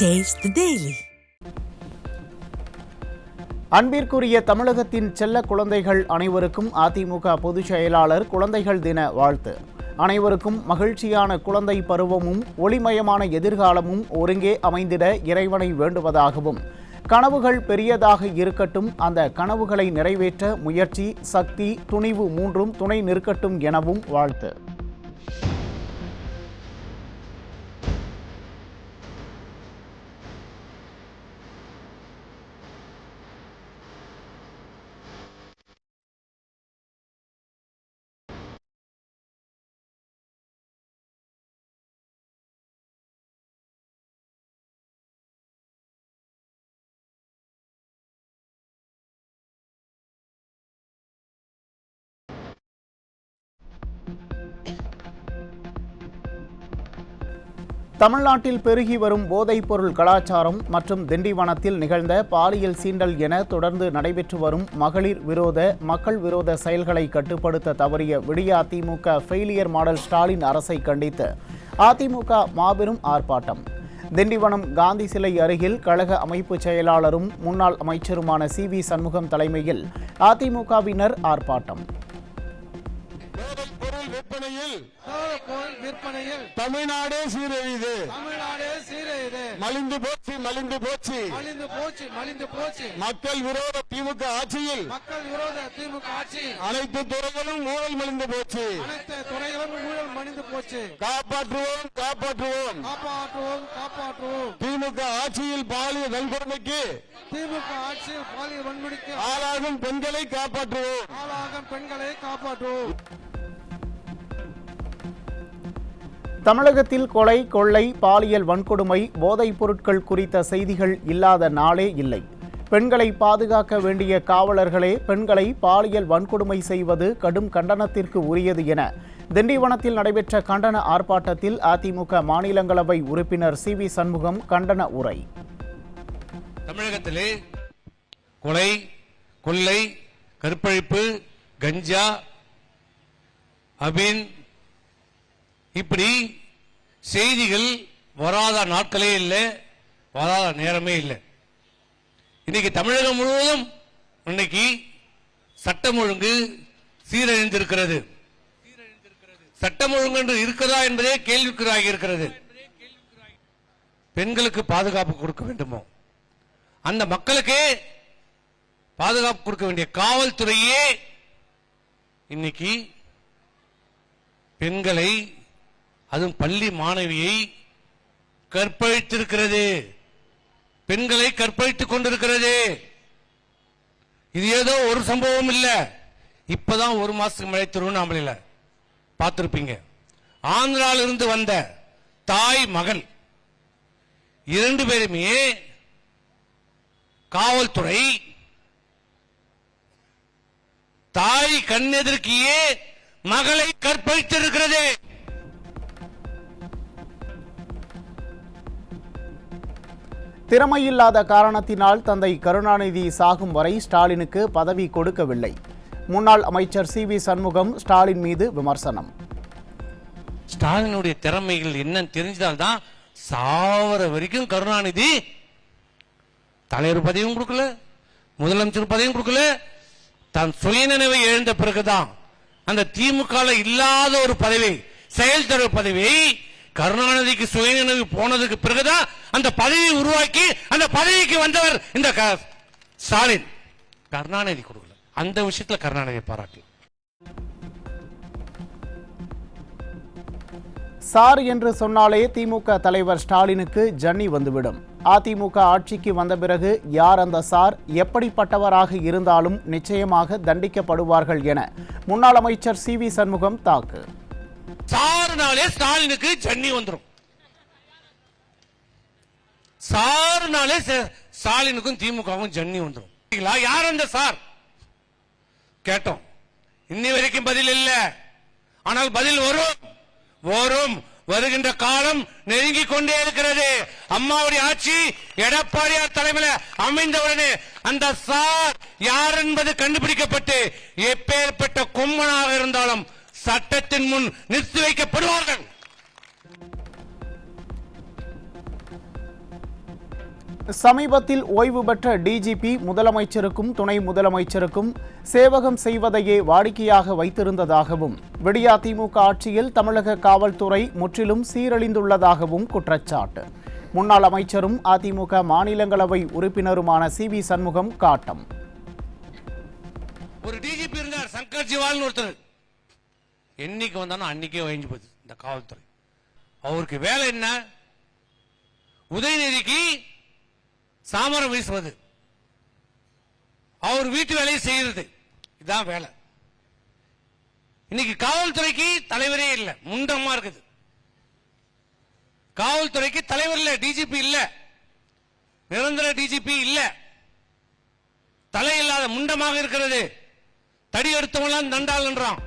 Taste the Daily. அன்பிற்குரிய தமிழகத்தின் செல்ல குழந்தைகள் அனைவருக்கும் அதிமுக பொதுச் செயலாளர் குழந்தைகள் தின வாழ்த்து. அனைவருக்கும் மகிழ்ச்சியான குழந்தை பருவமும் ஒளிமயமான எதிர்காலமும் ஒருங்கே அமைந்திட இறைவனை வேண்டுவதாகவும், கனவுகள் பெரியதாக இருக்கட்டும், அந்த கனவுகளை நிறைவேற்ற முயற்சி, சக்தி, துணிவு மூன்றும் துணை நிற்கட்டும் எனவும் வாழ்த்து. தமிழ்நாட்டில் பெருகி வரும் போதைப் பொருள் கலாச்சாரம் மற்றும் திண்டிவனத்தில் நிகழ்ந்த பாலியல் சீண்டல் என தொடர்ந்து நடைபெற்று வரும் மகளிர் விரோத, மக்கள் விரோத செயல்களை கட்டுப்படுத்த தவறிய விடிய அதிமுக ஃபெயிலியர் மாடல் ஸ்டாலின் அரசை கண்டித்து அதிமுக மாபெரும் ஆர்ப்பாட்டம். திண்டிவனம் காந்தி சிலை அருகில் கழக அமைப்பு செயலாளரும் முன்னாள் அமைச்சருமான சி.வி. சண்முகம் தலைமையில் அதிமுகவினர் ஆர்ப்பாட்டம். விற்பனையில் தமிழ்நாடே சீரழிது, மலிந்து போச்சு. மக்கள் விரோத திமுக ஆட்சியில் அனைத்து துறைகளும் ஊழல் மலிந்து போச்சு. காப்பாற்றுவோம். திமுக ஆட்சியில் பாலியல் வன்கொடுமைக்கு ஆளாகும் பெண்களை காப்பாற்றுவோம். தமிழகத்தில் கொலை, கொள்ளை, பாலியல் வன்கொடுமை, போதைப் பொருட்கள் குறித்த செய்திகள் இல்லாத நாளே இல்லை. பெண்களை பாதுகாக்க வேண்டிய காவலர்களே பெண்களை பாலியல் வன்கொடுமை செய்வது கடும் கண்டனத்திற்கு உரியது என திண்டிவனத்தில் நடைபெற்ற கண்டன ஆர்ப்பாட்டத்தில் அதிமுக மாநிலங்களவை உறுப்பினர் சி.வி. சண்முகம் கண்டன உரை. தமிழகத்திலே கொலை, கொள்ளை, கற்பழிப்பு, கஞ்சா, அபின் இப்படி செய்திகள் வராத நாட்களே இல்லை, வராத நேரமே இல்லை. இன்னைக்கு தமிழகம் முழுவதும் இன்னைக்கு சட்டம் ஒழுங்கு சீரழிந்திருக்கிறது. சட்டம் ஒழுங்கு என்று இருக்கிறதா என்பதே கேள்விக்குறியாக இருக்கிறது. பெண்களுக்கு பாதுகாப்பு கொடுக்க வேண்டுமோ, அந்த மக்களுக்கே பாதுகாப்பு கொடுக்க வேண்டிய காவல்துறையே இன்னைக்கு பெண்களை, அதுவும் பள்ளி மாணவியை கற்பழித்திருக்கிறது. பெண்களை கற்பழித்துக் கொண்டிருக்கிறது. இது ஏதோ ஒரு சம்பவம் இல்ல, இப்பதான் ஒரு மாசத்துக்கு மழை திருவண்ணாமலையில பார்த்திருப்பீங்க. ஆந்திராவில் இருந்து வந்த தாய் மகன் 2 பேருமே காவல்துறை தாய் கண்ணெதிர்க்கியே மகளை கற்பழித்திருக்கிறது. திறமையில்லாத காரணத்தினால் தந்தை கருணாநிதி சாகும் வரை ஸ்டாலினுக்கு பதவி கொடுக்கவில்லை. முன்னாள் அமைச்சர் சி.வி. சண்முகம் ஸ்டாலின் மீது விமர்சனம். ஸ்டாலினுடைய திறமைகள் என்னன்னு தெரிஞ்சால்தான் சாவர வரைக்கும் கருணாநிதி தலைவர் பதவியும் கொடுக்கல, முதலமைச்சர் பதவியும் கொடுக்கல. தன் சுயநினைவை எழுந்த பிறகுதான் அந்த திமுக இல்லாத ஒரு பதவி, செயல் தலைவர் பதவியை கருணாநிதிக்கு சுயநினைவு போனதுக்கு பிறகுதான் அந்த பதவியை உருவாக்கி அந்த பதவிக்கு வந்தவர் இந்த ஸ்டாலின். கருணாநிதி கொடுக்கல, அந்த விஷயத்துல கருணாநிதி பாராட்டு. சார் என்று சொன்னாலே திமுக தலைவர் ஸ்டாலினுக்கு ஜன்னி வந்துவிடும். அதிமுக ஆட்சிக்கு வந்த பிறகு யார் அந்த சார், எப்படிப்பட்டவராக இருந்தாலும் நிச்சயமாக தண்டிக்கப்படுவார்கள் என முன்னாள் அமைச்சர் சி.வி. சண்முகம் தாக்கு. சாருனாலே ஸ்டாலினுக்கு ஜன்னி வந்துடும். சாருனாலே ஸ்டாலினுக்கும் திமுகவும் ஜன்னி வந்துடும். யார் அந்த சார் கேட்டோம், இன்னி வரைக்கும் பதில் இல்ல. ஆனால் பதில் வரும். வருகின்ற காலம் நெருங்கிக் கொண்டே இருக்கிறது. அம்மாவுடைய ஆட்சி எடப்பாடியார் தலைமையில் அமைந்தவுடனே அந்த சார் யார் என்பது கண்டுபிடிக்கப்பட்டு எப்பேற்பட்ட கொம்மனாக இருந்தாலும் சட்டத்தின் முன் நிறுத்தி வைக்கப்படுவார்கள். சமீபத்தில் ஓய்வு பெற்ற டிஜிபி முதலமைச்சருக்கும் துணை முதலமைச்சருக்கும் சேவகம் செய்வதையே வாடிக்கையாக வைத்திருந்ததாகவும் விடியா திமுக ஆட்சியில் தமிழக காவல்துறை முற்றிலும் சீரழிந்துள்ளதாகவும் குற்றச்சாட்டு. முன்னாள் அமைச்சரும் அதிமுக மாநிலங்களவை உறுப்பினருமான சி.வி. சண்முகம் காட்டம். ஒரு டிஜிபி இருந்தார், சங்கர் ஜிவால்னு ஒருத்தர். என்னைக்கு வந்தாலும் அன்னைக்கே வழிஞ்சு போகுது இந்த காவல்துறை. அவருக்கு வேலை என்ன? உதயநிதிக்கு சாமரம் வீசுவது, அவர் வீட்டு வேலையை செய்யறது, இதான் வேலை. இன்னைக்கு காவல்துறைக்கு தலைவரே இல்லை, முண்டமா இருக்குது. காவல்துறைக்கு தலைவர் இல்ல, டிஜிபி இல்ல, நிரந்தர டிஜிபி இல்ல, தலை இல்லாத முண்டமாக இருக்கிறது. தடி எடுத்தவங்களாம் தண்டால் என்றான்.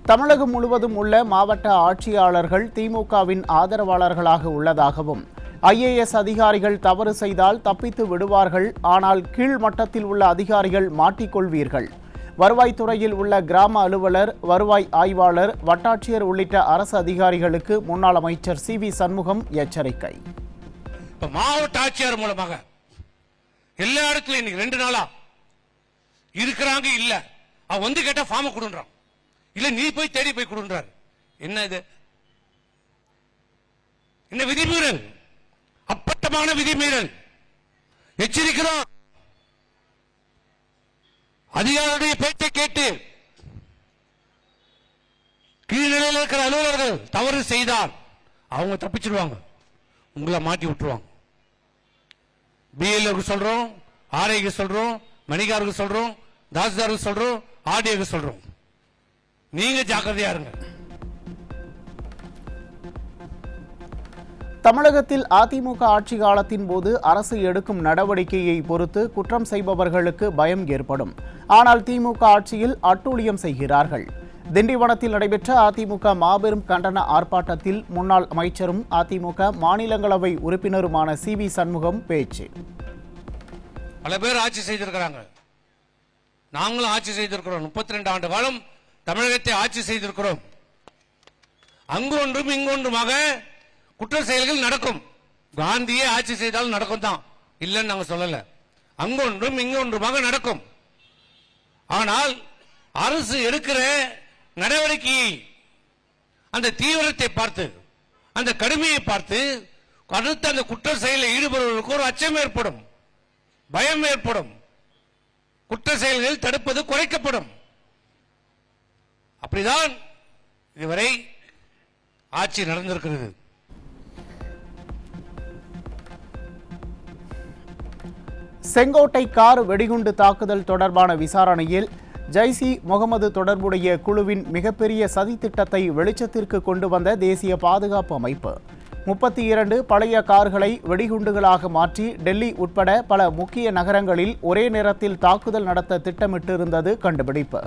தமிழகம் முழுவதும் உள்ள மாவட்ட ஆட்சியாளர்கள் திமுகவின் ஆதரவாளர்களாக உள்ளதாகவும் ஐஏஎஸ் அதிகாரிகள் தவறு செய்தால் தப்பித்து விடுவார்கள், ஆனால் கீழ் மட்டத்தில் உள்ள அதிகாரிகள் மாட்டிக்கொள்வீர்கள். வருவாய்த்துறையில் உள்ள கிராம அலுவலர், வருவாய் ஆய்வாளர், வட்டாட்சியர் உள்ளிட்ட அரசு அதிகாரிகளுக்கு முன்னாள் அமைச்சர் சி.வி. சண்முகம் எச்சரிக்கை. மாவட்ட ஆட்சியர் மூலமாக எல்லா இடத்துலயும் இன்னைக்கு 2 நாளா இருக்கிறாங்க. இல்ல அவன் வந்து கேட்டா ஃபார்ம் கொடுன்றான், இல்ல நீ போய் தேடி போய் கொடுன்றார். என்ன இது? என்ன விதிமீறல்? அப்பட்டமான விதிமீறல். எச்சரிக்கிறோம். அதிகாரியுடைய பேச்சை கேட்டு கீழ்நிலையில் இருக்கிற அலுவலர்கள் தவறு செய்தால் அவங்க தப்பிச்சிருவாங்க, உங்களை மாட்டி விட்டுருவாங்க. பிஎல்ஓக்கு சொல்றோம், ஆர்ஐக்கு சொல்றோம், மணிகாருக்கு சொல்றோம், தாசில்தாருக்கு சொல்றோம், ஆர்டிஓக்கு சொல்றோம். நீங்க ஜாக்கிரதையா இருங்க. தமிழகத்தில் அதிமுக ஆட்சி காலத்தின் போது அரசு எடுக்கும் நடவடிக்கையை பொறுத்து குற்றம் செய்பவர்களுக்கு பயம் ஏற்படும். ஆனால் திமுக ஆட்சியில் அட்டூழியம் செய்கிறார்கள். திண்டிவனத்தில் நடைபெற்ற அதிமுக மாபெரும் கண்டன ஆர்ப்பாட்டத்தில் முன்னாள் அமைச்சரும் அதிமுக மாநிலங்களவை உறுப்பினருமான சி.வி. சண்முகம் பேச்சு. பல பேர் ஆட்சி செய்திருக்கிறாங்க, நாங்களும் ஆட்சி செய்திருக்கிறோம். 32 ஆண்டு காலம் தமிழகத்தை ஆட்சி செய்திருக்கிறோம். அங்கொன்றும் இங்கொன்றுமாக குற்ற செயல்கள் நடக்கும். காந்தியே ஆட்சி செய்தாலும் நடக்கும் தான், இல்லைன்னு நாங்க சொல்லல. அங்கொன்றும் இங்கொன்றுமாக நடக்கும். ஆனால் அரசு எடுக்கிற நடவடிக்கையை, அந்த தீவிரத்தை பார்த்து, அந்த கடுமையை பார்த்து அடுத்த அந்த குற்ற செயலில் ஈடுபடுவதற்கு ஒரு அச்சம் ஏற்படும், பயம் ஏற்படும். குற்ற செயல்கள் தடுப்பது குறைக்கப்படும். அப்படிதான் இதுவரை ஆட்சி நடந்திருக்கிறது. செங்கோட்டை கார் வெடிகுண்டு தாக்குதல் தொடர்பான விசாரணையில் ஜைசி முகமது தொடர்புடைய குழுவின் மிகப்பெரிய சதித்திட்டத்தை வெளிச்சத்திற்கு கொண்டு வந்த தேசிய பாதுகாப்பு அமைப்பு 32 பழைய கார்களை வெடிகுண்டுகளாக மாற்றி டெல்லி உட்பட பல முக்கிய நகரங்களில் ஒரே நேரத்தில் தாக்குதல் நடத்த திட்டமிட்டிருந்தது கண்டுபிடிப்பு.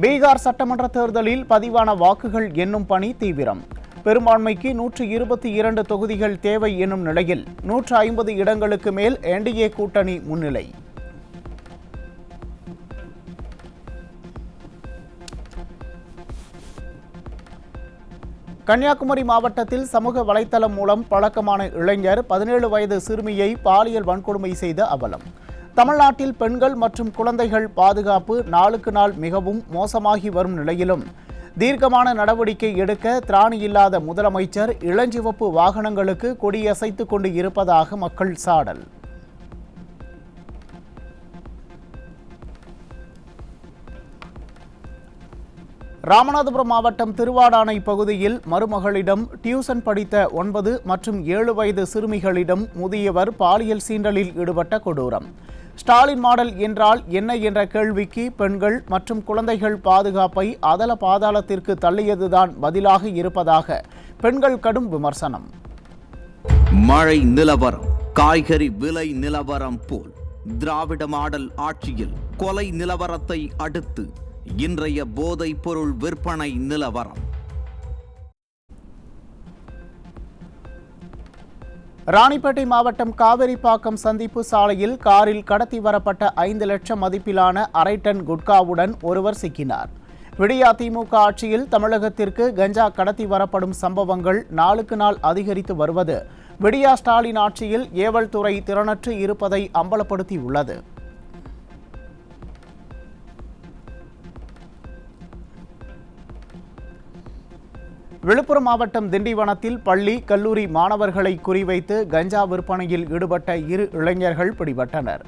பீகார் சட்டமன்ற தேர்தலில் பதிவான வாக்குகள் எண்ணும் பணி தீவிரம். பெரும்பான்மைக்கு 122 தொகுதிகள் தேவை எனும் நிலையில் 150 இடங்களுக்கு மேல் என்டிஏ கூட்டணி முன்னிலை. கன்னியாகுமரி மாவட்டத்தில் சமூக வலைத்தளம் மூலம் பழக்கமான இளைஞர் 17 வயது சிறுமியை பாலியல் வன்கொடுமை செய்த அவலம். தமிழ்நாட்டில் பெண்கள் மற்றும் குழந்தைகள் பாதுகாப்பு நாளுக்கு நாள் மிகவும் மோசமாகி வரும் நிலையிலும் தீர்க்கமான நடவடிக்கை எடுக்க திராணி இல்லாத முதலமைச்சர் இளஞ்சிவப்பு வாகனங்களுக்கு கொடியசைத்துக் கொண்டு இருப்பதாக மக்கள் சாடல். ராமநாதபுரம் மாவட்டம் திருவாடானை பகுதியில் மருமகளிடம் டியூசன் படித்த 9 மற்றும் 7 வயது சிறுமிகளிடம் முதியவர் பாலியல் சீண்டலில் ஈடுபட்ட கொடூரம். ஸ்டாலின் மாடல் என்றால் என்ன என்ற கேள்விக்கு பெண்கள் மற்றும் குழந்தைகள் பாதுகாப்பை அதல பாதாளத்திற்கு தள்ளியதுதான் பதிலாக இருப்பதாக பெண்கள் கடும் விமர்சனம். மழை நிலவரம், காய்கறி விலை நிலவரம் போல் திராவிட மாடல் ஆட்சியில் கொலை நிலவரத்தை அடுத்து இன்றைய போதைப் பொருள் விற்பனை நிலவரம். ராணிப்பேட்டை மாவட்டம் காவேரிப்பாக்கம் சந்திப்பு சாலையில் காரில் கடத்தி வரப்பட்ட 5 லட்சம் மதிப்பிலான அரை டன் குட்காவுடன் ஒருவர் சிக்கினார். விடியா திமுக ஆட்சியில் தமிழகத்திற்கு கஞ்சா கடத்தி வரப்படும் சம்பவங்கள் நாளுக்கு நாள் அதிகரித்து வருவது விடியா ஸ்டாலின் ஆட்சியில் ஏவல் துறை திறனற்று இருப்பதை அம்பலப்படுத்தியுள்ளது. விழுப்புரம் மாவட்டம் திண்டிவனத்தில் பள்ளி கல்லூரி மாணவர்களை குறிவைத்து கஞ்சா விற்பனையில் ஈடுபட்ட 2 இளைஞர்கள் பிடிபட்டனர்.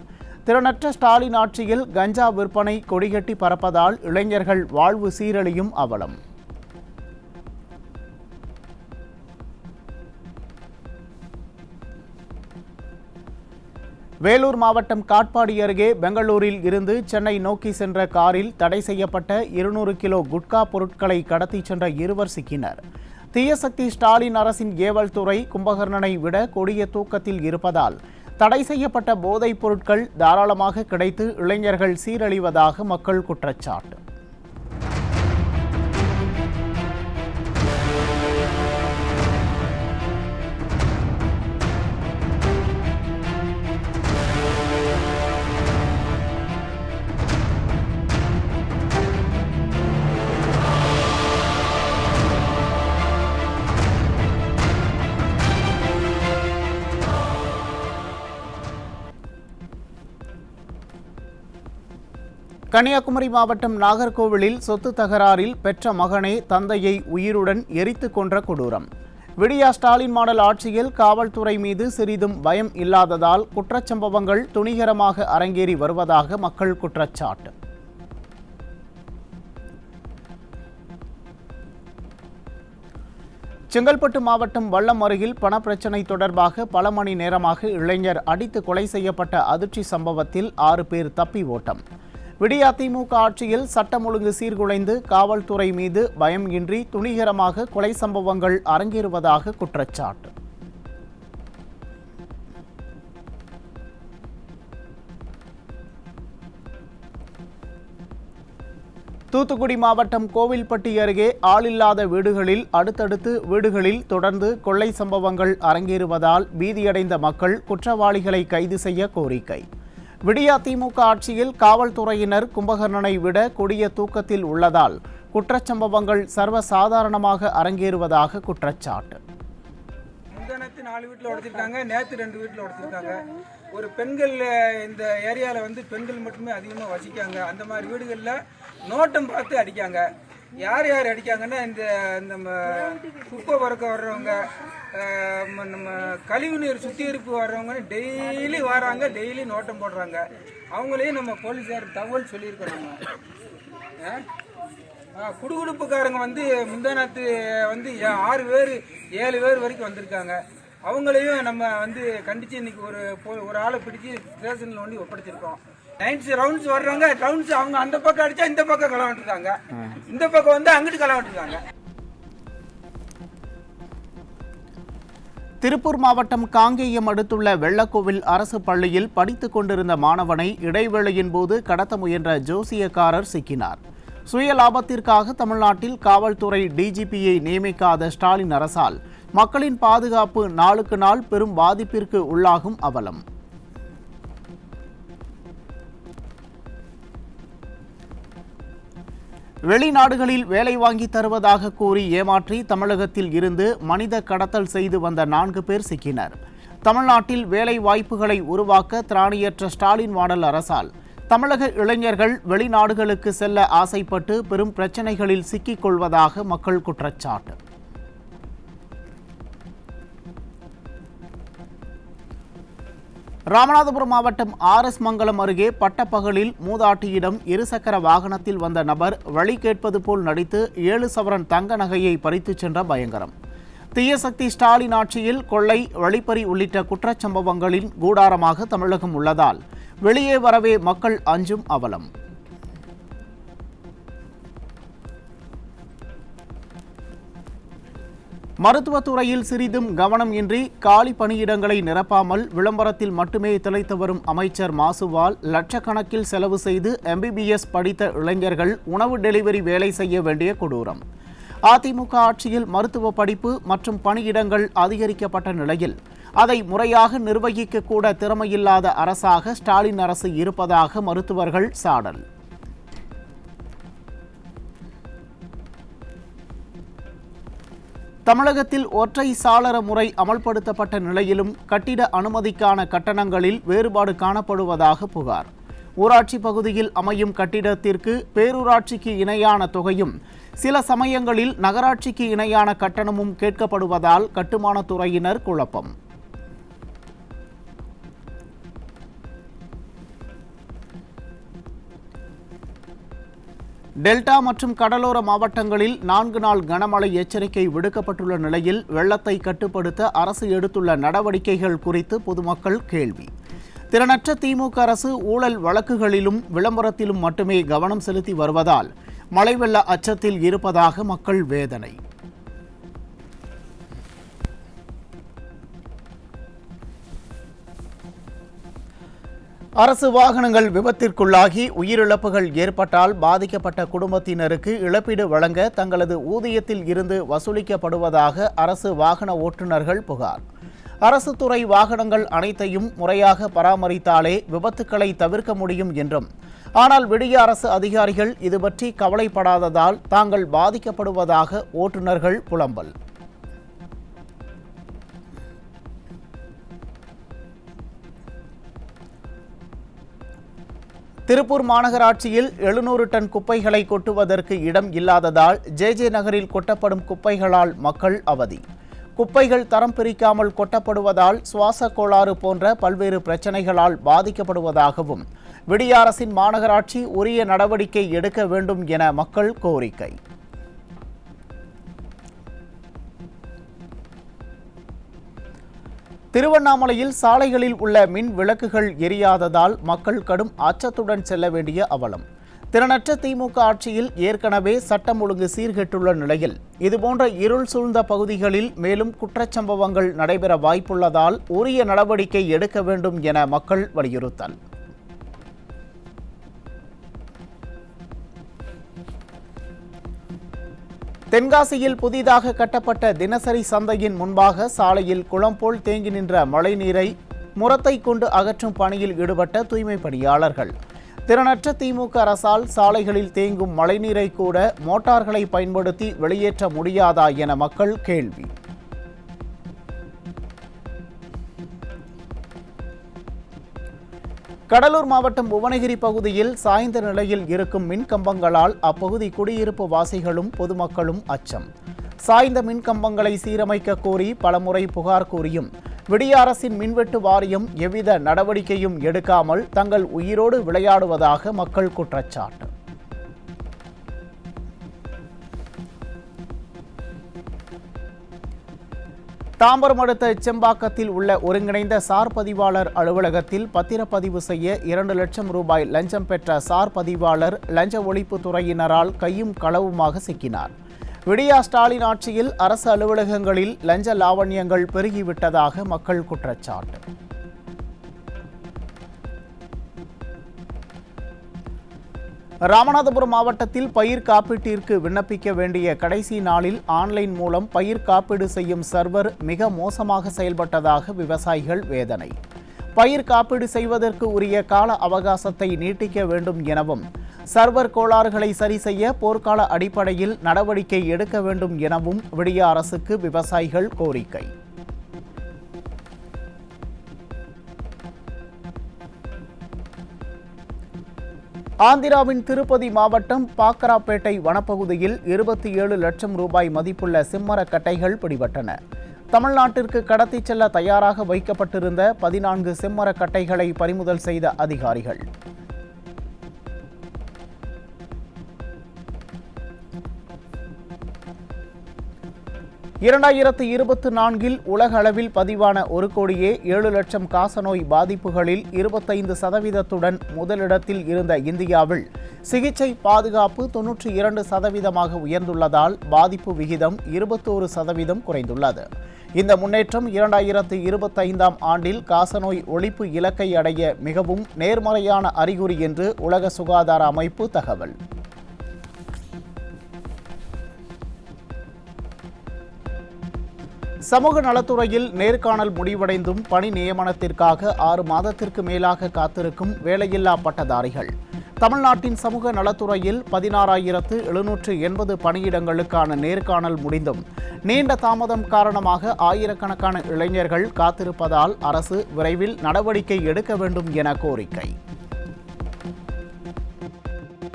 திறனற்ற ஸ்டாலின் ஆட்சியில் கஞ்சா விற்பனை கொடிகட்டி பறப்பதால் இளைஞர்கள் வாழ்வு சீரழியும் அவலம். வேலூர் மாவட்டம் காட்பாடி அருகே பெங்களூரில் இருந்து சென்னை நோக்கி சென்ற காரில் தடை செய்யப்பட்ட 200 கிலோ குட்கா பொருட்களை கடத்திச் சென்ற 2 சிக்கினர். தீயசக்தி ஸ்டாலின் அரசின் ஏவல் துறை கும்பகர்ணனை விட கொடிய தூக்கத்தில் இருப்பதால் தடை செய்யப்பட்ட போதைப் பொருட்கள் தாராளமாக கிடைத்து இளைஞர்கள் சீரழிவதாக மக்கள் குற்றச்சாட்டு. கன்னியாகுமரி மாவட்டம் நாகர்கோவிலில் சொத்து தகராறில் பெற்ற மகனே தந்தையை உயிருடன் எரித்து கொன்ற கொடூரம். விடியா ஸ்டாலின் மாடல் ஆட்சியில் காவல்துறை மீது சிறிதும் பயம் இல்லாததால் குற்றச்சம்பவங்கள் துணிகரமாக அரங்கேறி வருவதாக மக்கள் குற்றச்சாட்டு. செங்கல்பட்டு மாவட்டம் வல்லம் அருகில் பணப்பிரச்சினை தொடர்பாக பல மணி நேரமாக இளைஞர் அடித்து கொலை செய்யப்பட்ட அதிர்ச்சி சம்பவத்தில் 6 பேர் தப்பி ஓட்டம். விடியா திமுக ஆட்சியில் சட்டம் ஒழுங்கு சீர்குலைந்து காவல்துறை மீது பயம் இன்றி துணிகரமாக கொலை சம்பவங்கள் அரங்கேறுவதாக குற்றச்சாட்டு. தூத்துக்குடி மாவட்டம் கோவில்பட்டி அருகே ஆளில்லாத வீடுகளில் அடுத்தடுத்து வீடுகளில் தொடர்ந்து கொள்ளை சம்பவங்கள் அரங்கேறுவதால் பீதியடைந்த மக்கள் குற்றவாளிகளை கைது செய்ய கோரிக்கை. விடியா திமுக ஆட்சியில் காவல்துறையினர் கும்பகர்ணனை விட கொடிய தூக்கத்தில் உள்ளதால் குற்றச்சம்பவங்கள் சர்வசாதாரணமாக அரங்கேறுவதாக குற்றச்சாட்டு. முந்தானத்து 4 வீட்டில் உடைச்சிருக்காங்க, நேற்று 2 வீட்டில் உடைச்சிருக்காங்க. ஒரு பெண்கள் இந்த ஏரியாவில் பெண்கள் மட்டுமே அதிகமாக வசிக்காங்க. அந்த மாதிரி வீடுகளில் நோட்டம் பார்த்து அடிக்காங்க. யார் யார் அடிக்காங்கன்னா இந்த நம்ம குப்பை பறக்க வர்றவங்க, நம்ம கழிவுநீர் சுத்திகரிப்பு வர்றவங்க டெய்லி வராங்க, டெய்லி நோட்டம் போடுறாங்க. அவங்களையும் நம்ம போலீஸார் தகவல் சொல்லியிருக்கிறோம். குடுகுடுப்புக்காரங்க முந்தானத்து 6 பேர் 7 பேர் வரைக்கும் வந்திருக்காங்க. அவங்களையும் நம்ம கண்டிச்சு இன்னைக்கு ஒரு ஆளை பிடிச்சி ஸ்டேஷனில் ஒப்படைச்சிருக்கோம். 9 ரவுண்ட்ஸ் வர்றாங்க, ரவுண்ட்ஸ் அவங்க அந்த பக்கம் அடிச்சா இந்த பக்கம் களவாண்டிருக்காங்க, இந்த பக்கம் அங்கிட்டு களவாண்டிருக்காங்க. திருப்பூர் மாவட்டம் காங்கேயம் அடுத்துள்ள வெள்ளக்கோவில் அரசு பள்ளியில் படித்துக் கொண்டிருந்த மாணவனை இடைவேளையின் போது கடத்த முயன்ற ஜோசியக்காரர் சிக்கினார். சுய லாபத்திற்காக தமிழ்நாட்டில் காவல்துறை டிஜிபியை நியமிக்காத ஸ்டாலின் அரசால் மக்களின் பாதுகாப்பு நாளுக்கு நாள் பெரும் பாதிப்பிற்கு உள்ளாகும் அவலம். வெளிநாடுகளில் வேலை வாங்கி தருவதாக கூறி ஏமாற்றி தமிழகத்தில் இருந்து மனித கடத்தல் செய்து வந்த 4 பேர் சிக்கினர். தமிழ்நாட்டில் வேலை வாய்ப்புகளை உருவாக்க திராணியற்ற ஸ்டாலின் மாடல் அரசால் தமிழக இளைஞர்கள் வெளிநாடுகளுக்கு செல்ல ஆசைப்பட்டு பெரும் பிரச்சனைகளில் சிக்கிக் கொள்வதாக மக்கள் குற்றச்சாட்டு. ராமநாதபுரம் மாவட்டம் RS மங்கலம் அருகே பட்டப்பகலில் மூதாட்டியிடம் இருசக்கர வாகனத்தில் வந்த நபர் வழி கேட்பது போல் நடித்து 7 சவரன் தங்க நகையை பறித்துச் சென்ற பயங்கரம். தீயசக்தி ஸ்டாலின் ஆட்சியில் கொள்ளை, வழிப்பறி உள்ளிட்ட குற்றச்சம்பவங்களின் கூடாரமாக தமிழகம் உள்ளதால் வெளியே வரவே மக்கள் அஞ்சும் அவலம். மருத்துவத்துறையில் சிறிதும் கவனம் இன்றி காலி பணியிடங்களை நிரப்பாமல் விளம்பரத்தில் மட்டுமே திளைத்து வரும் அமைச்சர் மாசுவால் லட்சக்கணக்கில் செலவு செய்து MBBS படித்த இளைஞர்கள் உணவு டெலிவரி வேலை செய்ய வேண்டிய கொடூரம். அதிமுக ஆட்சியில் மருத்துவ படிப்பு மற்றும் பணியிடங்கள் அதிகரிக்கப்பட்ட நிலையில் அதை முறையாக நிர்வகிக்க கூட திறமையில்லாத அரசாக ஸ்டாலின் அரசு இருப்பதாக மருத்துவர்கள் சாடல். தமிழகத்தில் ஒற்றை சாளர முறை அமல்படுத்தப்பட்ட நிலையிலும் கட்டிட அனுமதிக்கான கட்டணங்களில் வேறுபாடு காணப்படுவதாக புகார். ஊராட்சி பகுதியில் அமையும் கட்டிடத்திற்கு பேரூராட்சிக்கு இணையான தொகையும் சில சமயங்களில் நகராட்சிக்கு இணையான கட்டணமும் கேட்கப்படுவதால் கட்டுமானத் துறையினர் குழப்பம். டெல்டா மற்றும் கடலோர மாவட்டங்களில் 4 நாள் கனமழை எச்சரிக்கை விடுக்கப்பட்டுள்ள நிலையில் வெள்ளத்தை கட்டுப்படுத்த அரசு எடுத்துள்ள நடவடிக்கைகள் குறித்து பொதுமக்கள் கேள்வி. திறனற்ற திமுக அரசு ஊழல் வழக்குகளிலும் விளம்பரத்திலும் மட்டுமே கவனம் செலுத்தி வருவதால் மழை வெள்ள அச்சத்தில் இருப்பதாக மக்கள் வேதனை. அரசு வாகனங்கள் விபத்திற்குள்ளாகி உயிரிழப்புகள் ஏற்பட்டால் பாதிக்கப்பட்ட குடும்பத்தினருக்கு இழப்பீடு வழங்க தங்களது ஊதியத்தில் இருந்து வசூலிக்கப்படுவதாக அரசு வாகன ஓட்டுநர்கள் புகார். அரசு துறை வாகனங்கள் அனைத்தையும் முறையாக பராமரித்தாலே விபத்துக்களை தவிர்க்க முடியும் என்றும், ஆனால் விடிய அரசு அதிகாரிகள் இது பற்றி கவலைப்படாததால் தாங்கள் பாதிக்கப்படுவதாக ஓட்டுநர்கள் புலம்பல். திருப்பூர் மாநகராட்சியில் 700 டன் குப்பைகளை கொட்டுவதற்கு இடம் இல்லாததால் ஜே நகரில் கொட்டப்படும் குப்பைகளால் மக்கள் அவதி. குப்பைகள் தரம் பிரிக்காமல் கொட்டப்படுவதால் சுவாச கோளாறு போன்ற பல்வேறு பிரச்சனைகளால் பாதிக்கப்படுவதாகவும் விடிய அரசின் மாநகராட்சி உரிய நடவடிக்கை எடுக்க வேண்டும் என மக்கள் கோரிக்கை. திருவண்ணாமலையில் சாலைகளில் உள்ள மின் விளக்குகள் எரியாததால் மக்கள் கடும் அச்சத்துடன் செல்ல வேண்டிய அவலம். திறனற்ற திமுக ஆட்சியில் ஏற்கனவே சட்டம் ஒழுங்கு சீர்கெட்டுள்ள நிலையில் இதுபோன்ற இருள் சூழ்ந்த பகுதிகளில் மேலும் குற்றச்சம்பவங்கள் நடைபெற வாய்ப்புள்ளதால் உரிய நடவடிக்கை எடுக்க வேண்டும் என மக்கள் வலியுறுத்தல். தென்காசியில் புதிதாக கட்டப்பட்ட தினசரி சந்தையின் முன்பாக சாலையில் குளம் போல் தேங்கி நின்ற மழைநீரை முறத்தை கொண்டு அகற்றும் பணியில் ஈடுபட்ட தூய்மை பணியாளர்கள். திறனற்ற திமுக அரசால் சாலைகளில் தேங்கும் மழைநீரை கூட மோட்டார்களை பயன்படுத்தி வெளியேற்ற முடியாதா என மக்கள் கேள்வி. கடலூர் மாவட்டம் புவனகிரி பகுதியில் சாய்ந்த நிலையில் இருக்கும் மின்கம்பங்களால் அப்பகுதி குடியிருப்பு வாசிகளும் பொதுமக்களும் அச்சம். சாய்ந்த மின்கம்பங்களை சீரமைக்க கோரி பலமுறை புகார் கூறியும் விடிய அரசின் மின்வெட்டு வாரியம் எவ்வித நடவடிக்கையும் எடுக்காமல் தங்கள் உயிரோடு விளையாடுவதாக மக்கள் குற்றச்சாட்டு. தாம்பரம் அடுத்த செம்பாக்கத்தில் உள்ள ஒருங்கிணைந்த சார் பதிவாளர் அலுவலகத்தில் பத்திரப்பதிவு செய்ய 2 லட்சம் ரூபாய் லஞ்சம் பெற்ற சார் பதிவாளர் லஞ்ச ஒழிப்பு துறையினரால் கையும் களவுமாக சிக்கினார். விடியா ஸ்டாலின் ஆட்சியில் அரசு அலுவலகங்களில் லஞ்ச லாவண்யங்கள் பெருகிவிட்டதாக மக்கள் குற்றச்சாட்டு. ராமநாதபுரம் மாவட்டத்தில் பயிர் காப்பீட்டிற்கு விண்ணப்பிக்க வேண்டிய கடைசி நாளில் ஆன்லைன் மூலம் பயிர் காப்பீடு செய்யும் சர்வர் மிக மோசமாக செயல்பட்டதாக விவசாயிகள் வேதனை. பயிர் காப்பீடு செய்வதற்கு உரிய கால அவகாசத்தை நீட்டிக்க வேண்டும் எனவும் சர்வர் கோளாறுகளை சரி செய்ய போர்க்கால அடிப்படையில் நடவடிக்கை எடுக்க வேண்டும் எனவும் விடிய அரசுக்கு விவசாயிகள் கோரிக்கை. ஆந்திராவின் திருப்பதி மாவட்டம் பாக்கராப்பேட்டை வனப்பகுதியில் 27 லட்சம் ரூபாய் மதிப்புள்ள செம்மரக் கட்டைகள் பிடிபட்டன. தமிழ்நாட்டிற்கு கடத்திச் செல்ல தயாராக வைக்கப்பட்டிருந்த 14 செம்மரக் கட்டைகளை பறிமுதல் செய்த அதிகாரிகள். இரண்டாயிரத்து 24 உலக அளவில் பதிவான 1,07,00,000 காசநோய் பாதிப்புகளில் 25% முதலிடத்தில் இருந்த இந்தியாவில் சிகிச்சை பாதுகாப்பு 92% உயர்ந்துள்ளதால் பாதிப்பு விகிதம் 21% குறைந்துள்ளது. இந்த முன்னேற்றம் 2025 ஆண்டில் காசநோய் ஒழிப்பு இலக்கை அடைய மிகவும் நேர்மறையான அறிகுறி என்று உலக சுகாதார அமைப்பு தகவல். சமூக நலத்துறையில் நேர்காணல் முடிவடைந்தும் பணி நியமனத்திற்காக 6 மாதத்திற்கு மேலாக காத்திருக்கும் வேலையில்லா பட்டதாரிகள். தமிழ்நாட்டின் சமூக நலத்துறையில் 16,780 பணியிடங்களுக்கான நேர்காணல் முடிந்தும் நீண்ட தாமதம் காரணமாக ஆயிரக்கணக்கான இளைஞர்கள் காத்திருப்பதால் அரசு விரைவில் நடவடிக்கை எடுக்க வேண்டும் என கோரிக்கை.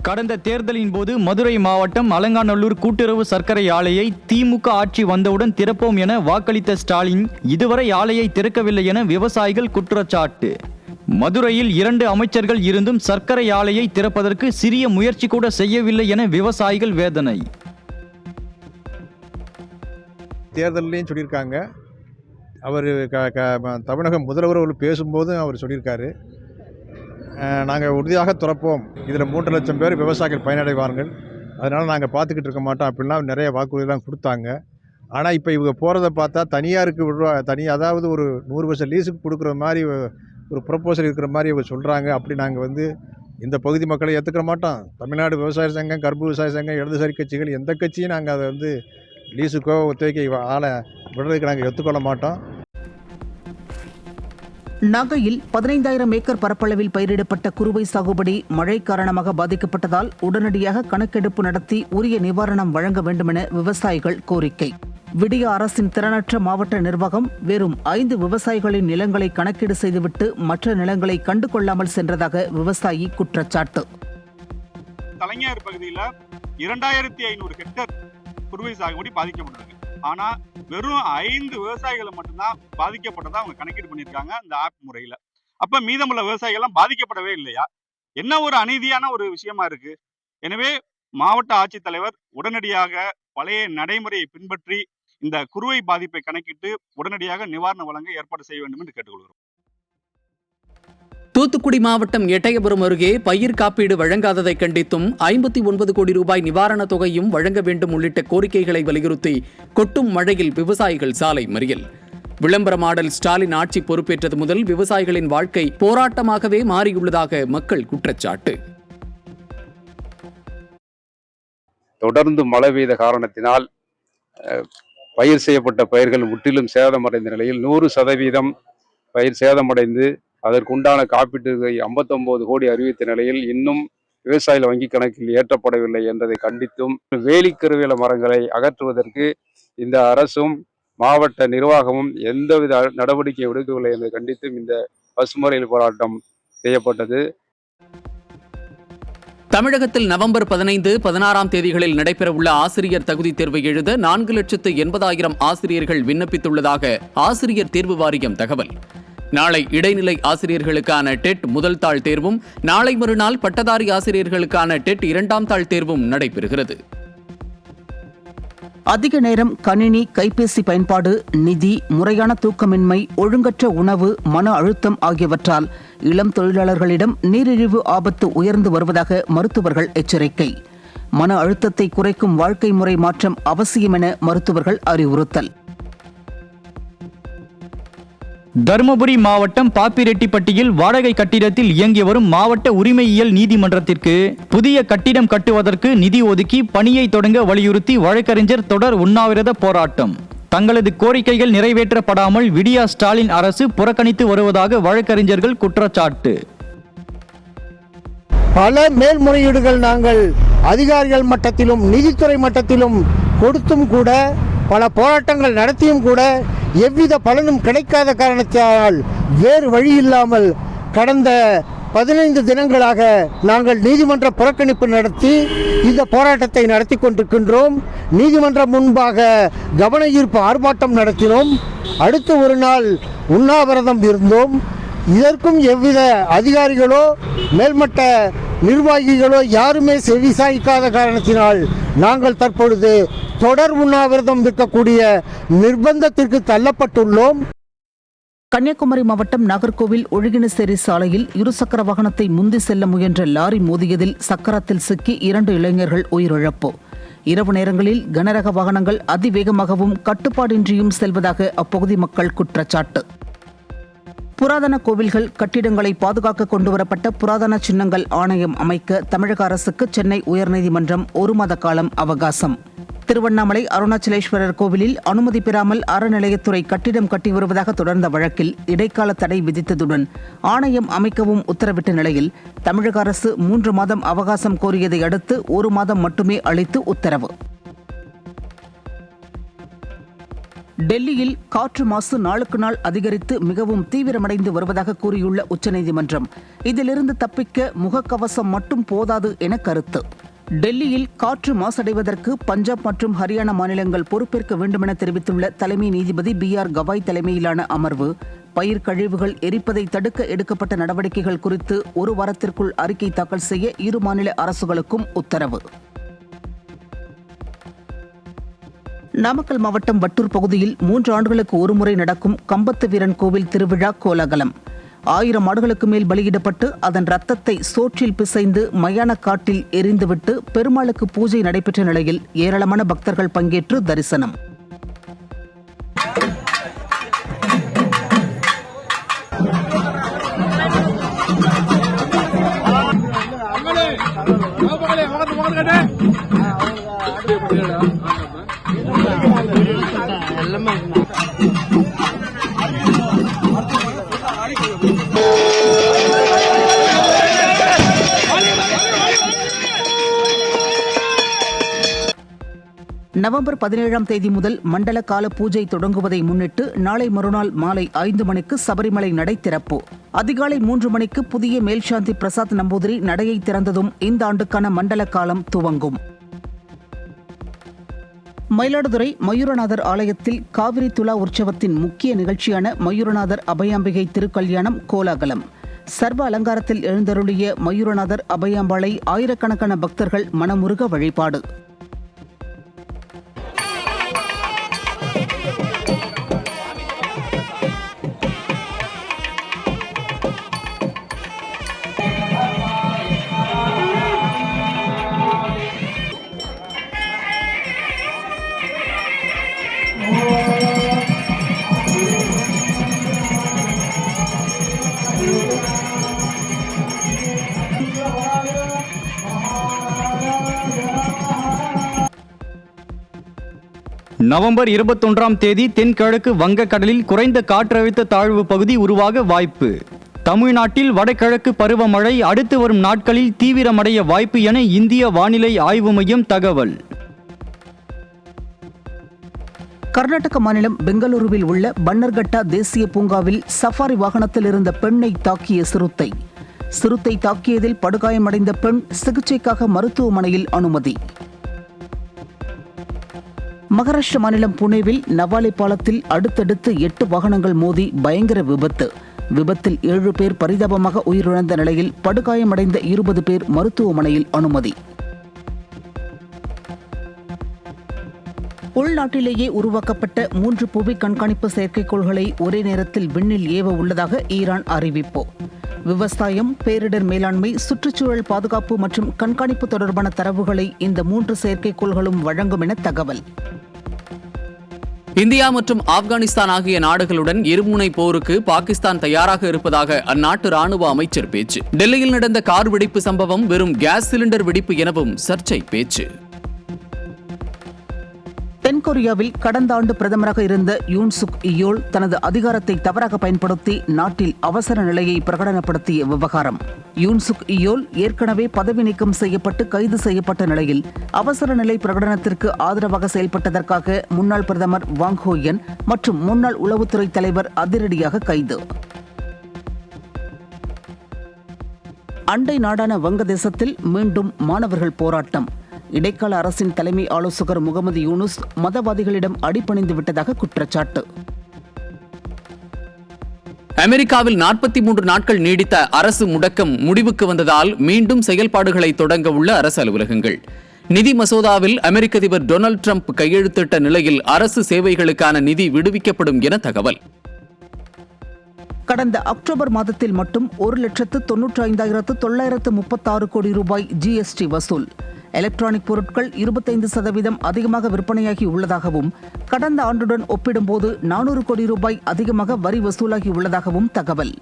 கடந்த தேர்தலின் போது மதுரை மாவட்டம் அலங்காநல்லூர் கூட்டுறவு சர்க்கரை ஆலையை திமுக ஆட்சி வந்தவுடன் திறப்போம் என வாக்களித்த ஸ்டாலின் இதுவரை ஆலையை திறக்கவில்லை என விவசாயிகள் குற்றச்சாட்டு. மதுரையில் 2 அமைச்சர்கள் இருந்தும் சர்க்கரை ஆலையை திறப்பதற்கு சிறிய முயற்சி கூட செய்யவில்லை என விவசாயிகள் வேதனை. தேர்தலையும் சொல்லியிருக்காங்க. அவர் தமிழக முதல்வர் பேசும்போதும் அவர் சொல்லியிருக்காரு, நாங்கள் உறுதியாக திறப்போம், இதில் 3 லட்சம் பேர் விவசாயிகள் பயனடைவார்கள், அதனால் நாங்கள் பார்த்துக்கிட்டு இருக்க மாட்டோம் அப்படின்லாம் நிறைய வாக்குறுதிலாம் கொடுத்தாங்க. ஆனால் இப்போ இவங்க போகிறத பார்த்தா தனியாருக்கு அதாவது ஒரு 100% லீஸுக்கு கொடுக்குற மாதிரி ஒரு ப்ரொப்போசல் இருக்கிற மாதிரி இவங்க சொல்கிறாங்க. அப்படி நாங்கள் இந்த பகுதி மக்களை ஏற்றுக்கிற மாட்டோம். தமிழ்நாடு விவசாய சங்கம், கரும்பு விவசாய சங்கம், இடதுசாரி கட்சிகள் எந்த கட்சியும் நாங்கள் அதை லீஸுக்கோ ஒத்துழைக்க ஆளை விடுறதுக்கு நாங்கள் ஏற்றுக்கொள்ள மாட்டோம். நாகையில் 15,000 ஏக்கர் பரப்பளவில் பயிரிடப்பட்ட குறுவை சாகுபடி மழை காரணமாக பாதிக்கப்பட்டதால் உடனடியாக கணக்கெடுப்பு நடத்தி உரிய நிவாரணம் வழங்க வேண்டும் என விவசாயிகள் கோரிக்கை. விடிய அரசின் திறனற்ற மாவட்ட நிர்வாகம் வெறும் 5 விவசாயிகளின் நிலங்களை கணக்கீடு செய்துவிட்டு மற்ற நிலங்களை கண்டுகொள்ளாமல் சென்றதாக விவசாயி குற்றச்சாட்டு. தலைஞர் பகுதியில் 2,500 ஹெக்டேர் குறுவை சாகுபடி பாதிக்கப்பட்டது. ஆனா வெறும் 5 விவசாயிகளை மட்டும்தான் பாதிக்கப்பட்டதா அவங்க கணக்கீடு பண்ணியிருக்காங்க இந்த ஆப் முறையில. அப்ப மீதமுள்ள விவசாயிகள் எல்லாம் பாதிக்கப்படவே இல்லையா? என்ன ஒரு அநீதியான ஒரு விஷயமா இருக்கு. எனவே மாவட்ட ஆட்சித்தலைவர் உடனடியாக பழைய நடைமுறையை பின்பற்றி இந்த குறுவை பாதிப்பை கணக்கிட்டு உடனடியாக நிவாரணம் வழங்க ஏற்பாடு செய்ய வேண்டும் என்று கேட்டுக்கொள்கிறோம். தூத்துக்குடி மாவட்டம் எட்டயபுரம் அருகே பயிர் காப்பீடு வழங்காததை கண்டித்தும் 59 கோடி ரூபாய் நிவாரணத் தொகையும் வழங்க வேண்டும் உள்ளிட்ட கோரிக்கைகளை வலியுறுத்தி கொட்டும் மழையில் விவசாயிகள் சாலை மறியல். விளம்பர மாடல் ஸ்டாலின் ஆட்சி பொறுப்பேற்றது முதல் விவசாயிகளின் வாழ்க்கை போராட்டமாகவே மாறியுள்ளதாக மக்கள் குற்றச்சாட்டு. தொடர்ந்து மழை பெய்த காரணத்தினால் பயிர் செய்யப்பட்ட பயிர்கள் முற்றிலும் சேதமடைந்த நிலையில் 100% பயிர் சேதமடைந்து அதற்குண்டான காப்பீட்டு தொகை 59 கோடி அறிவித்த நிலையில் இன்னும் விவசாயிகள் வங்கி கணக்கில் ஏற்றப்படவில்லை என்பதை கண்டித்தும் வேலிக்கருவேல மரங்களை அகற்றுவதற்கு இந்த அரசும் மாவட்ட நிர்வாகமும் எந்தவித நடவடிக்கை எடுக்கவில்லை என்பதை கண்டித்தும் இந்த பசுமறியல் போராட்டம் செய்யப்பட்டது. தமிழகத்தில் நவம்பர் 15, 16ஆம் தேதிகளில் நடைபெறவுள்ள ஆசிரியர் தகுதி தேர்வை எழுத 4,80,000 ஆசிரியர்கள் விண்ணப்பித்துள்ளதாக ஆசிரியர் தேர்வு வாரியம் தகவல். நாளை இடைநிலை ஆசிரியர்களுக்கான டெட் முதல் தாள் தேர்வும் நாளை மறுநாள் பட்டதாரி ஆசிரியர்களுக்கான டெட் 2ஆம் தாள் தேர்வும் நடைபெறுகிறது. அதிக நேரம் கணினி கைபேசி பயன்பாடு, நிதி, முறையான தூக்கமின்மை, ஒழுங்கற்ற உணவு, மன அழுத்தம் ஆகியவற்றால் இளம் தொழிலாளர்களிடம் நீரிழிவு ஆபத்து உயர்ந்து வருவதாக மருத்துவர்கள் எச்சரிக்கை. மன அழுத்தத்தை குறைக்கும் வாழ்க்கை முறை மாற்றம் அவசியம் என மருத்துவர்கள் அறிவுறுத்தல். தருமபுரி மாவட்டம் பாப்பிரெட்டிப்பட்டியில் வாடகை கட்டிடத்தில் இயங்கி வரும் மாவட்ட உரிமையியல் நீதிமன்றத்திற்கு புதிய கட்டிடம் கட்டுவதற்கு நிதி ஒதுக்கி பணியை தொடங்க வலியுறுத்தி வழக்கறிஞர் தொடர் உண்ணாவிரத போராட்டம். தங்களது கோரிக்கைகள் நிறைவேற்றப்படாமல் விடியா ஸ்டாலின் அரசு புறக்கணித்து வருவதாக வழக்கறிஞர்கள் குற்றச்சாட்டு. பல மேல்முறையீடுகள் நாங்கள் அதிகாரிகள் மட்டத்திலும் நிதித்துறை மட்டத்திலும் கொடுத்தும் கூட, பல போராட்டங்கள் நடத்தியும் கூட எவ்வித பலனும் கிடைக்காத காரணத்தால் வேறு வழி இல்லாமல் கடந்த 15 தினங்களாக நாங்கள் நீதிமன்ற புறக்கணிப்பு நடத்தி இந்த போராட்டத்தை நடத்தி கொண்டிருக்கின்றோம். நீதிமன்றம் முன்பாக கவன ஈர்ப்பு ஆர்ப்பாட்டம் நடத்தினோம். அடுத்து ஒரு நாள் உண்ணாவிரதம் இருந்தோம். இதற்கும் எவ்வித அதிகாரிகளோ மேல்மட்ட நிர்வாகிகளோ யாருமே செவிசாய்க்காத காரணத்தினால் நாங்கள் தற்பொழுது தொடர் உண்ணாவிரதம் இருக்கக்கூடிய நிர்பந்தத்திற்கு தள்ளப்பட்டுள்ளோம். கன்னியாகுமரி மாவட்டம் நாகர்கோவில் ஒழுகினசேரி சாலையில் இருசக்கர வாகனத்தை முந்தி செல்ல முயன்ற லாரி மோதியதில் சக்கரத்தில் சிக்கி 2 இளைஞர்கள் உயிரிழப்பு. இரவு நேரங்களில் கனரக வாகனங்கள் அதிவேகமாகவும் கட்டுப்பாடின்றியும் செல்வதாக அப்பகுதி மக்கள் குற்றச்சாட்டு. புராதன கோவில்கள் கட்டிடங்களை பாதுகாக்க கொண்டுவரப்பட்ட புராதன சின்னங்கள் ஆணையம் அமைக்க தமிழக அரசுக்கு சென்னை உயர்நீதிமன்றம் 1 மாத காலம் அவகாசம். திருவண்ணாமலை அருணாச்சலேஸ்வரர் கோவிலில் அனுமதி பெறாமல் அறநிலையத்துறை கட்டிடம் கட்டி வருவதாக தொடர்ந்த வழக்கில் இடைக்கால தடை விதித்ததுடன் ஆணையம் அமைக்கவும் உத்தரவிட்ட நிலையில் தமிழக அரசு 3 மாதம் அவகாசம் கோரியதை அடுத்து 1 மாதம் மட்டுமே அளித்து உத்தரவு. டெல்லியில் காற்று மாசு நாளுக்கு நாள் அதிகரித்து மிகவும் தீவிரமடைந்து வருவதாக கூறியுள்ள உச்சநீதிமன்றம் இதிலிருந்து தப்பிக்க முகக்கவசம் மட்டும் போதாது என கருத்து. டெல்லியில் காற்று மாசடைவதற்கு பஞ்சாப் மற்றும் ஹரியானா மாநிலங்கள் பொறுப்பேற்க வேண்டுமென தெரிவித்துள்ள தலைமை நீதிபதி BR கவாய் தலைமையிலான அமர்வு பயிர் கழிவுகள் எரிப்பதை தடுக்க எடுக்கப்பட்ட நடவடிக்கைகள் குறித்து 1 வாரத்திற்குள் அறிக்கை தாக்கல் செய்ய 2 மாநில அரசுகளுக்கும் உத்தரவு. நாமக்கல் மாவட்டம் வட்டூர் பகுதியில் 3 ஆண்டுகளுக்கு ஒருமுறை நடக்கும் கம்பத்து வீரன் கோவில் திருவிழா கோலாகலம். 1000 ஆடுகளுக்கு மேல் பலியிடப்பட்டு அதன் ரத்தத்தை சோற்றில் பிசைந்து மயான காட்டில் எரிந்துவிட்டு பெருமாளுக்கு பூஜை நடைபெற்ற நிலையில் ஏராளமான பக்தர்கள் பங்கேற்று தரிசனம். நவம்பர் 17ஆம் தேதி முதல் மண்டல கால பூஜை தொடங்குவதை முன்னிட்டு நாளை மறுநாள் மாலை 5 மணிக்கு சபரிமலை நடை திறப்பு. அதிகாலை 3 மணிக்கு புதிய மேல்சாந்தி பிரசாத் நம்பூதிரி நடையை திறந்ததும் இந்த ஆண்டுக்கான மண்டல காலம் துவங்கும். மயிலாடுதுறை மயூரநாதர் ஆலயத்தில் காவிரி துலா உற்சவத்தின் முக்கிய நிகழ்ச்சியான மயூரநாதர் அபயாம்பிகை திருக்கல்யாணம் கோலாகலம். சர்வ அலங்காரத்தில் எழுந்தருளிய மயூரநாதர் அபயாம்பாளை ஆயிரக்கணக்கான பக்தர்கள் மனமுருக வழிபாடு. நவம்பர் 21ஆம் தேதி தென்கிழக்கு வங்கக்கடலில் குறைந்த காற்றழுத்த தாழ்வு பகுதி உருவாக வாய்ப்பு. தமிழ்நாட்டில் வடகிழக்கு பருவமழை அடுத்து வரும் நாட்களில் தீவிரமடைய வாய்ப்பு என இந்திய வானிலை ஆய்வு மையம் தகவல். கர்நாடக மாநிலம் பெங்களூருவில் உள்ள பன்னர்கட்டா தேசிய பூங்காவில் சஃபாரி வாகனத்தில் இருந்த பெண்ணை தாக்கிய சிறுத்தை. சிறுத்தை தாக்கியதில் படுகாயமடைந்த பெண் சிகிச்சைக்காக மருத்துவமனையில் அனுமதி. மகாராஷ்டிர மாநிலம் புனேவில் நவாலி பாலத்தில் அடுத்தடுத்து 8 வாகனங்கள் மோதி பயங்கர விபத்து. விபத்தில் 7 பேர் பரிதாபமாக உயிரிழந்த நிலையில் படுகாயமடைந்த 20 பேர் மருத்துவமனையில் அனுமதி. உள்நாட்டிலேயே உருவாக்கப்பட்ட 3 புவி கண்காணிப்பு செயற்கைக்கோள்களை ஒரே நேரத்தில் விண்ணில் ஏவ உள்ளதாக ஈரான் அறிவிப்பு. விவசாயம், பேரிடர் மேலாண்மை, சுற்றுச்சூழல் பாதுகாப்பு மற்றும் கண்காணிப்பு தொடர்பான தரவுகளை இந்த 3 செயற்கைக்கோள்களும் வழங்கும் என தகவல். இந்தியா மற்றும் ஆப்கானிஸ்தான் ஆகிய நாடுகளுடன் இருமுனை போருக்கு பாகிஸ்தான் தயாராக இருப்பதாக அந்நாட்டு ராணுவ அமைச்சர் பேச்சு. டெல்லியில் நடந்த கார் வெடிப்பு சம்பவம் வெறும் கேஸ் சிலிண்டர் வெடிப்பு எனவும் சர்ச்சை பேச்சு. தென்கொரியாவில் கடந்த ஆண்டு பிரதமராக இருந்த யூன் சுக் இயோல் தனது அதிகாரத்தை தவறாக பயன்படுத்தி நாட்டில் அவசர நிலையை பிரகடனப்படுத்திய விவகாரம். யூன் சுக் இயோல் ஏற்கனவே பதவி நீக்கம் செய்யப்பட்டு கைது செய்யப்பட்ட நிலையில் அவசர நிலை பிரகடனத்திற்கு ஆதரவாக செயல்பட்டதற்காக முன்னாள் பிரதமர் வாங் ஹோயன் மற்றும் முன்னாள் உளவுத்துறை தலைவர் அதிரடியாக கைது. அண்டை நாடான வங்கதேசத்தில் மீண்டும் மாணவர்கள் போராட்டம். இடைக்கால அரசின் தலைமை ஆலோசகர் முகமது யூனுஸ் மதவாதிகளிடம் அடிபணிந்து விட்டதாக குற்றச்சாட்டு. அமெரிக்காவில் 43 நாட்கள் நீடித்த அரசு முடக்கம் முடிவுக்கு வந்ததால் மீண்டும் செயல்பாடுகளை தொடங்க உள்ள அரசு அலுவலகங்கள். நிதி மசோதாவில் அமெரிக்க அதிபர் டொனால்டு டிரம்ப் கையெழுத்திட்ட நிலையில் அரசு சேவைகளுக்கான நிதி விடுவிக்கப்படும் என தகவல். கடந்த அக்டோபர் மாதத்தில் மட்டும் 1,95,936 கோடி ரூபாய் ஜிஎஸ்டி வசூல். எலக்ட்ரானிக் பொருட்கள் 25% அதிகமாக விற்பனையாகி உள்ளதாகவும் கடந்த ஆண்டுடன் ஒப்பிடும்போது 400 கோடி ரூபாய் அதிகமாக வரி வசூலாகி உள்ளதாகவும் தகவல்.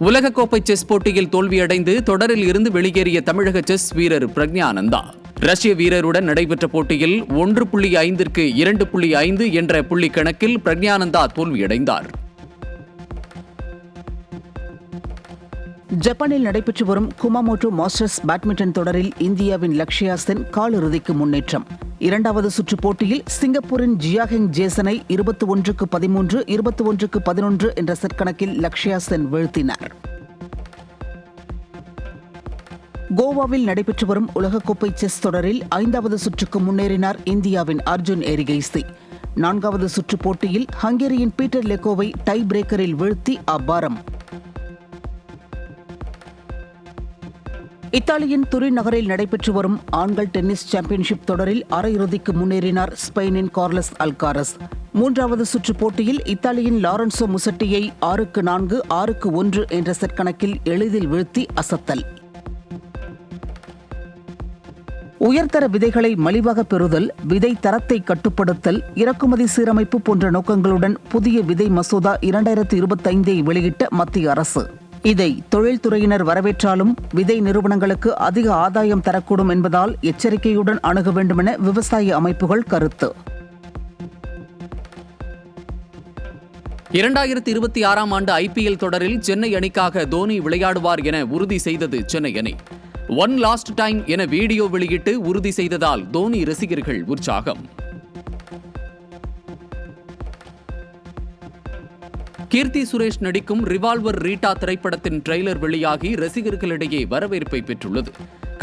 உலகக்கோப்பை செஸ் போட்டியில் தோல்வியடைந்து தொடரில் இருந்து வெளியேறிய தமிழக செஸ் வீரர் பிரக்ஞானந்தா ரஷ்ய வீரருடன் நடைபெற்ற போட்டியில் 1.5க்கு 2.5 என்ற புள்ளி கணக்கில் பிரக்ஞானந்தா தோல்வியடைந்தார். ஜப்பானில் நடைபெற்று வரும் குமாமோட்டோ மாஸ்டர்ஸ் பேட்மிண்டன் தொடரில் இந்தியாவின் லக்ஷ்யா சென் காலிறுதிக்கு முன்னேற்றம். இரண்டாவது சுற்று போட்டியில் சிங்கப்பூரின் ஜியாஹெங் ஜேசனை 21-13, 21-11 என்ற செட் கணக்கில் லக்ஷ்யா சென் வீழ்த்தினார். கோவாவில் நடைபெற்று வரும் உலகக்கோப்பை செஸ் தொடரில் 5வது சுற்றுக்கு முன்னேறினார் இந்தியாவின் அர்ஜுன் எரிகைசி. 4வது சுற்று போட்டியில் ஹங்கேரியின் பீட்டர் லெக்கோவை டை பிரேக்கரில் வீழ்த்தி அபாரம். இத்தாலியின் துரின் நகரில் நடைபெற்று வரும் ஆண்கள் டென்னிஸ் சாம்பியன்ஷிப் தொடரில் அரையிறுதிக்கு முன்னேறினார் ஸ்பெயினின் கார்லஸ் அல்காரஸ். 3வது சுற்று போட்டியில் இத்தாலியின் லாரன்சோ முசட்டியை 6-4, 6-1 என்ற செட் கணக்கில் எளிதில் வீழ்த்தி அசத்தல். உயர்தர விதைகளை மலிவாக பெறுதல், விதை தரத்தை கட்டுப்படுத்தல், இறக்குமதி சீரமைப்பு போன்ற நோக்கங்களுடன் புதிய விதை மசோதா 2025 வெளியிட்ட மத்திய அரசு. இதை தொழில்துறையினர் வரவேற்றாலும் விதை நிறுவனங்களுக்கு அதிக ஆதாயம் தரக்கூடும் என்பதால் எச்சரிக்கையுடன் அணுக வேண்டுமென விவசாய அமைப்புகள் கருத்து. 2026ஆம் ஆண்டு IPL தொடரில் சென்னை அணிக்காக தோனி விளையாடுவார் என உறுதி செய்தது சென்னை அணி. ஒன் லாஸ்ட் டைம் என வீடியோ வெளியிட்டு உறுதி செய்ததால் தோனி ரசிகர்கள் உற்சாகம். கீர்த்தி சுரேஷ் நடிக்கும் ரிவால்வர் ரீட்டா திரைப்படத்தின் ட்ரெய்லர் வெளியாகி ரசிகர்களிடையே வரவேற்பை பெற்றுள்ளது.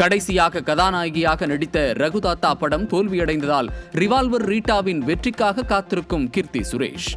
கடைசியாக கதாநாயகியாக நடித்த ரகுதாத்தா படம் தோல்வியடைந்ததால் ரிவால்வர் ரீட்டாவின் வெற்றிக்காக காத்திருக்கும் கீர்த்தி சுரேஷ்.